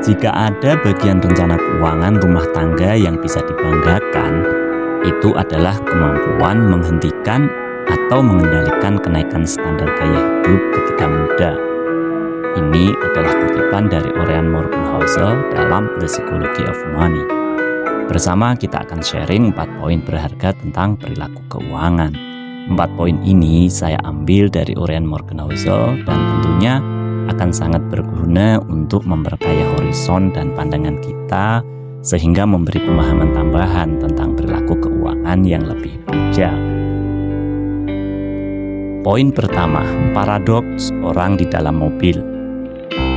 Jika ada bagian rencana keuangan rumah tangga yang bisa dibanggakan, itu adalah kemampuan menghentikan atau mengendalikan kenaikan standar gaya hidup ketika muda. Ini adalah kutipan dari Orion Morgenhausel dalam The Psychology of Money. Bersama kita akan sharing 4 poin berharga tentang perilaku keuangan. 4 poin ini saya ambil dari Orion Morgenhausel dan tentunya akan sangat berguna untuk memperkaya horizon dan pandangan kita sehingga memberi pemahaman tambahan tentang perilaku keuangan yang lebih bijak. Poin pertama, paradoks orang di dalam mobil.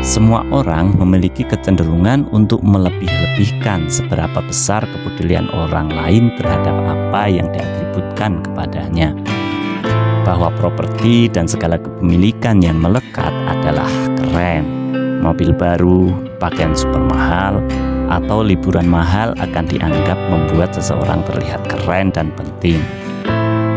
Semua orang memiliki kecenderungan untuk melebih-lebihkan seberapa besar kepedulian orang lain terhadap apa yang diatributkan kepadanya. Bahwa properti dan segala kepemilikan yang melekat adalah keren. Mobil baru, pakaian super mahal, atau liburan mahal akan dianggap membuat seseorang terlihat keren dan penting.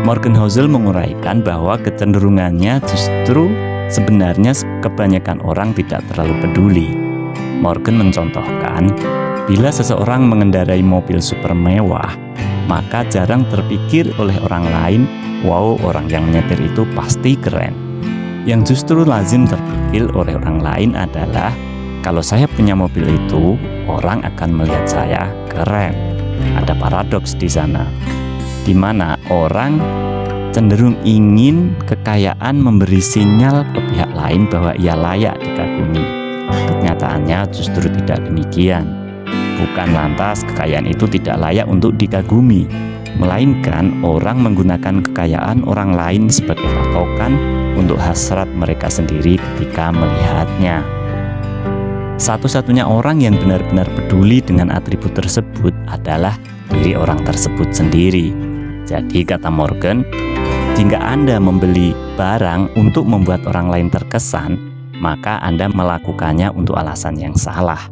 Morgenhausel menguraikan bahwa kecenderungannya justru sebenarnya kebanyakan orang tidak terlalu peduli. Morgan mencontohkan, bila seseorang mengendarai mobil super mewah, maka jarang terpikir oleh orang lain, wow, orang yang menyetir itu pasti keren. Yang justru lazim terpikir oleh orang lain adalah, kalau saya punya mobil itu, orang akan melihat saya keren. Ada paradoks di sana, di mana orang cenderung ingin kekayaan memberi sinyal ke pihak lain bahwa ia layak dikagumi. Kenyataannya justru tidak demikian. Bukan lantas kekayaan itu tidak layak untuk dikagumi, melainkan orang menggunakan kekayaan orang lain sebagai patokan untuk hasrat mereka sendiri ketika melihatnya. Satu-satunya orang yang benar-benar peduli dengan atribut tersebut adalah diri orang tersebut sendiri. Jadi kata Morgan, jika Anda membeli barang untuk membuat orang lain terkesan, maka Anda melakukannya untuk alasan yang salah.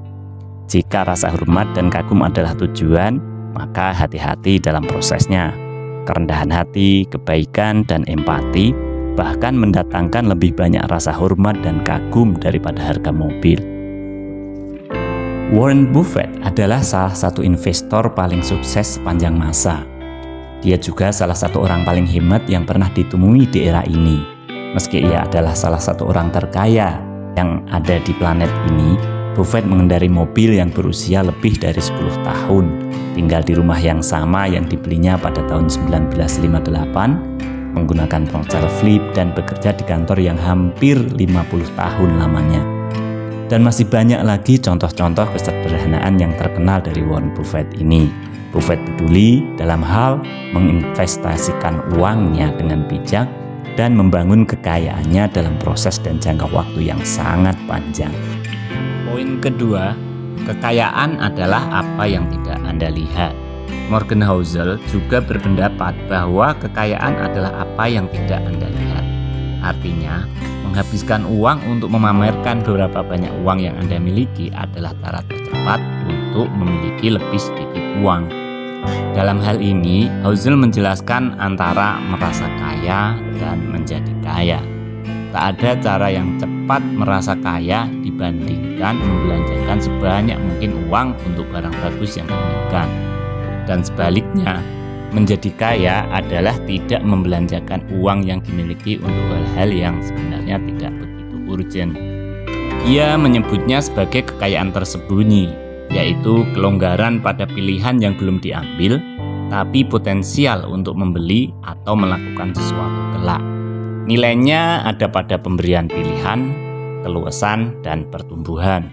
Jika rasa hormat dan kagum adalah tujuan, maka hati-hati dalam prosesnya. Kerendahan hati, kebaikan, dan empati bahkan mendatangkan lebih banyak rasa hormat dan kagum daripada harga mobil. Warren Buffett adalah salah satu investor paling sukses sepanjang masa. Dia juga salah satu orang paling hemat yang pernah ditemui di era ini. Meski ia adalah salah satu orang terkaya yang ada di planet ini, Buffett mengendarai mobil yang berusia lebih dari 10 tahun, tinggal di rumah yang sama yang dibelinya pada tahun 1958, menggunakan ponsel flip dan bekerja di kantor yang hampir 50 tahun lamanya. Dan masih banyak lagi contoh-contoh kesederhanaan yang terkenal dari Warren Buffett ini. Buffett peduli dalam hal menginvestasikan uangnya dengan bijak dan membangun kekayaannya dalam proses dan jangka waktu yang sangat panjang. Poin kedua, kekayaan adalah apa yang tidak Anda lihat. Morgenhausel juga berpendapat bahwa kekayaan adalah apa yang tidak Anda lihat. Artinya, menghabiskan uang untuk memamerkan berapa banyak uang yang Anda miliki adalah cara tercepat untuk memiliki lebih sedikit uang. Dalam hal ini, Hausel menjelaskan antara merasa kaya dan menjadi kaya. Tak ada cara yang cepat merasa kaya dibandingkan membelanjakan sebanyak mungkin uang untuk barang bagus yang diinginkan. Dan sebaliknya, menjadi kaya adalah tidak membelanjakan uang yang dimiliki untuk hal-hal yang sebenarnya tidak begitu urgent. Ia menyebutnya sebagai kekayaan tersembunyi, yaitu kelonggaran pada pilihan yang belum diambil, tapi potensial untuk membeli atau melakukan sesuatu kelak. Nilainya ada pada pemberian pilihan, keluasan, dan pertumbuhan.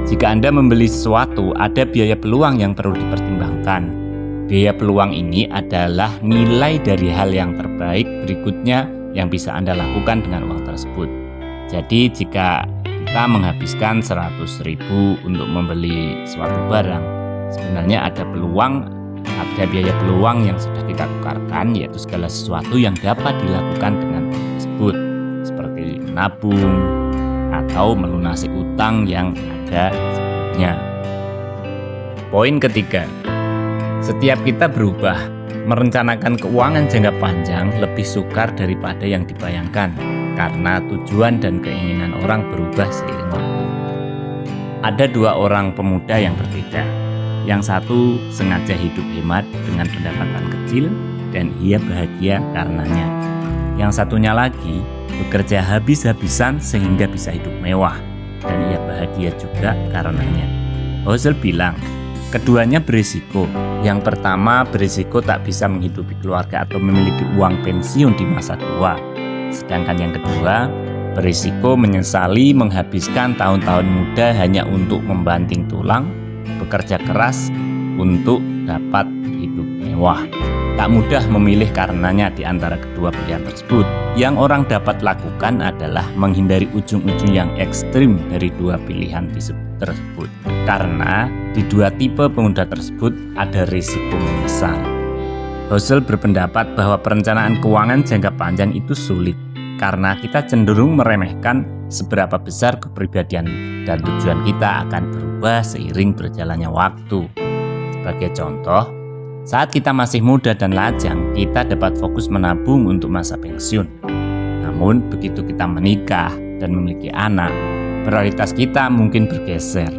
Jika Anda membeli sesuatu, ada biaya peluang yang perlu dipertimbangkan. Biaya peluang ini adalah nilai dari hal yang terbaik berikutnya yang bisa Anda lakukan dengan uang tersebut. Jadi jika kita menghabiskan 100.000 untuk membeli suatu barang, sebenarnya ada biaya peluang yang sudah kita tukarkan, yaitu segala sesuatu yang dapat dilakukan dengan uang tersebut, seperti menabung atau melunasi utang yang ada sebelumnya. Poin ketiga, setiap kita berubah, Merencanakan keuangan jangka panjang lebih sukar daripada yang dibayangkan karena tujuan dan keinginan orang berubah seiring waktu. Ada dua orang pemuda yang berbeda. Yang satu sengaja hidup hemat dengan pendapatan kecil dan ia bahagia karenanya. Yang satunya lagi bekerja habis-habisan sehingga bisa hidup mewah dan ia bahagia juga karenanya. Husserl bilang, keduanya berisiko. Yang pertama berisiko tak bisa menghidupi keluarga atau memiliki uang pensiun di masa tua. Sedangkan yang kedua berisiko menyesali menghabiskan tahun-tahun muda hanya untuk membanting tulang, bekerja keras untuk dapat hidup mewah. Tak mudah memilih karenanya di antara kedua pilihan tersebut. Yang orang dapat lakukan adalah menghindari ujung-ujung yang ekstrim dari dua pilihan tersebut. Karena di dua tipe pemuda tersebut ada risiko menyesal. Husserl berpendapat bahwa perencanaan keuangan jangka panjang itu sulit karena kita cenderung meremehkan seberapa besar kepribadian dan tujuan kita akan berubah seiring berjalannya waktu. Sebagai contoh, saat kita masih muda dan lajang, kita dapat fokus menabung untuk masa pensiun. Namun, begitu kita menikah dan memiliki anak, prioritas kita mungkin bergeser.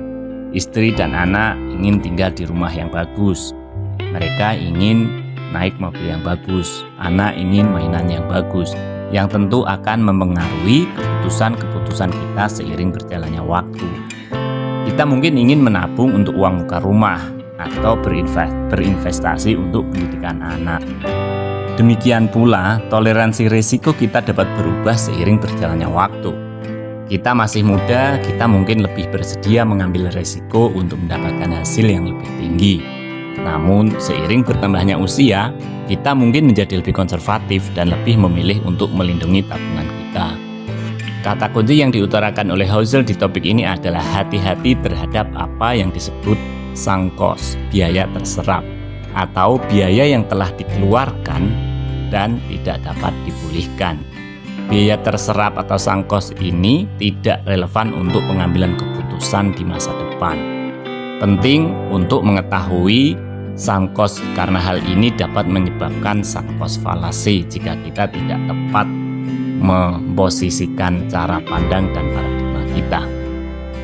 Istri dan anak ingin tinggal di rumah yang bagus. Mereka ingin naik mobil yang bagus. Anak ingin mainan yang bagus, yang tentu akan mempengaruhi keputusan-keputusan kita seiring berjalannya waktu. Kita mungkin ingin menabung untuk uang muka rumah atau berinvestasi untuk pendidikan anak. Demikian pula, toleransi risiko kita dapat berubah seiring berjalannya waktu. Kita masih muda, kita mungkin lebih bersedia mengambil risiko untuk mendapatkan hasil yang lebih tinggi. Namun, seiring bertambahnya usia, kita mungkin menjadi lebih konservatif dan lebih memilih untuk melindungi tabungan kita. Kata kunci yang diutarakan oleh Husserl di topik ini adalah hati-hati terhadap apa yang disebut sunk cost, biaya terserap, atau biaya yang telah dikeluarkan dan tidak dapat dipulihkan. Biaya terserap atau sunk cost ini tidak relevan untuk pengambilan keputusan di masa depan. Penting untuk mengetahui sunk cost karena hal ini dapat menyebabkan sunk cost fallacy jika kita tidak tepat memposisikan cara pandang dan paradigma kita,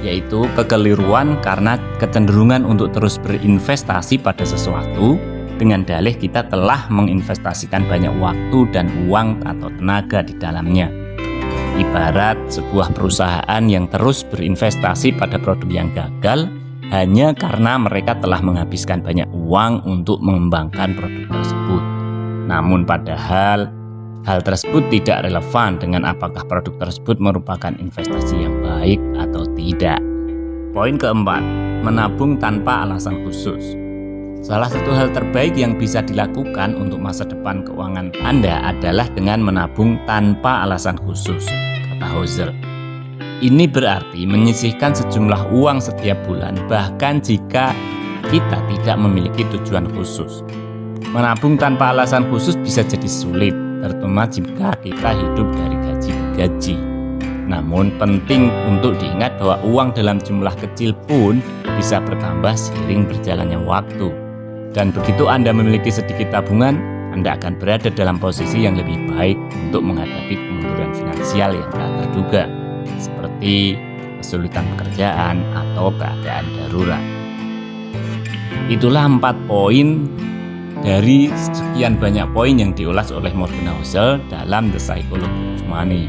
yaitu kekeliruan karena kecenderungan untuk terus berinvestasi pada sesuatu dengan dalih kita telah menginvestasikan banyak waktu dan uang atau tenaga di dalamnya. Ibarat sebuah perusahaan yang terus berinvestasi pada produk yang gagal hanya karena mereka telah menghabiskan banyak uang untuk mengembangkan produk tersebut. Namun padahal hal tersebut tidak relevan dengan apakah produk tersebut merupakan investasi yang baik atau tidak. Poin keempat, menabung tanpa alasan khusus. Salah satu hal terbaik yang bisa dilakukan untuk masa depan keuangan Anda adalah dengan menabung tanpa alasan khusus, kata Husserl. Ini berarti menyisihkan sejumlah uang setiap bulan, bahkan jika kita tidak memiliki tujuan khusus. Menabung tanpa alasan khusus bisa jadi sulit, terutama jika kita hidup dari gaji ke gaji. Namun penting untuk diingat bahwa uang dalam jumlah kecil pun bisa bertambah seiring berjalannya waktu. Dan begitu Anda memiliki sedikit tabungan, Anda akan berada dalam posisi yang lebih baik untuk menghadapi kemunduran finansial yang tak terduga, seperti kesulitan pekerjaan atau keadaan darurat. Itulah 4 poin dari sekian banyak poin yang diulas oleh Morgan Housel dalam The Psychology of Money.